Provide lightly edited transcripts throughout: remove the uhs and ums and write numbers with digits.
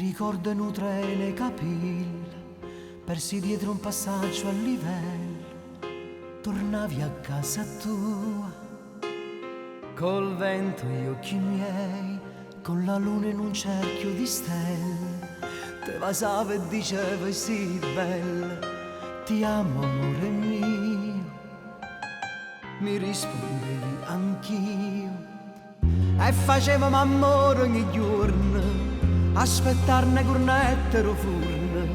ricordo nutre nei capelli, persi dietro un passaggio a livello. Tornavi a casa tua, col vento e gli occhi miei, con la luna in un cerchio di stelle. Te vasava e diceva sì bella, ti amo amore mio. Mi rispondevi anch'io e facevamo amore ogni giorno, aspettarne cornettero furno,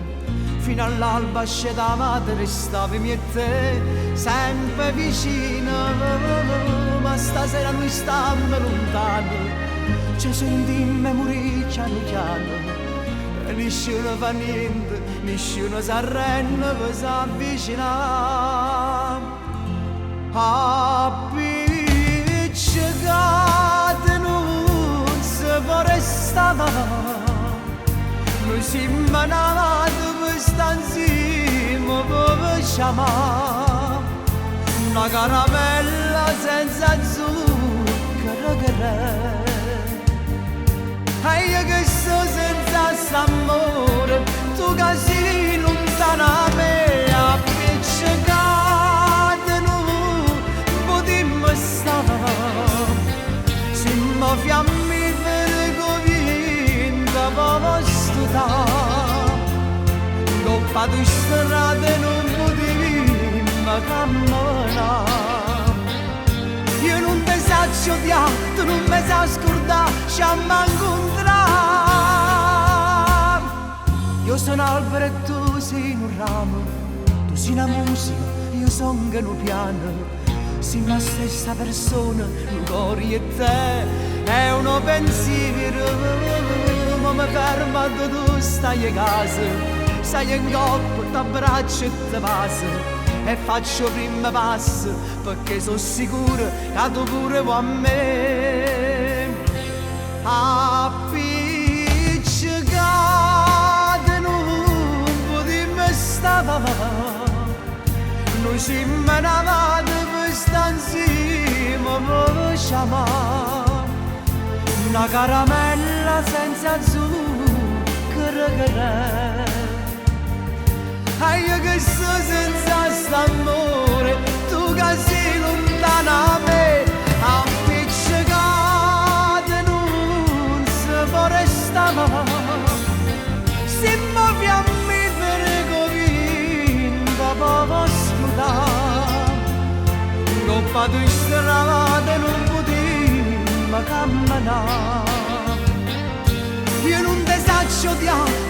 fino all'alba scendava te restavi e te sempre vicino. Ma stasera noi stiamo lontano, ci sentimmo morire piano piano, e nessuno fa niente, nessuno si arrende per s'avvicinare. Appiccicate non si può restare, noi siamo nati per stare insieme, per chiamare una caramella senza zucchero che re. E io che sto senza s'amore, tu che sei lontana da me. Appiccicate non potremmo stare, siamo fiammifere convinta per studiare. Coppa di strade non potremmo camminare. Io non ti saggio odiare, tu non mi sai scordare, ci amo incontrare. Io sono albero e tu sei un ramo, tu sei una musica, io sono un piano. Siamo la stessa persona, un cuore e te, è uno pensiero. Ma mi fermo dove tu stai a casa, stai in coppa, t'abbraccio e ti passa. E faccio prima passo perché sono sicuro che tu pure vuoi a me. Appiccicate non potremmo stare, noi siamo nati per stare insieme, per chiamare una caramella senza zucchero che re. E io che sto senza st'amore, tu che sei lontana da me. Appiccicate non si può restare, siamo fiammifere convinta per scudare. Coppa di strade non potremmo camminare. Io non ti saggio odiare,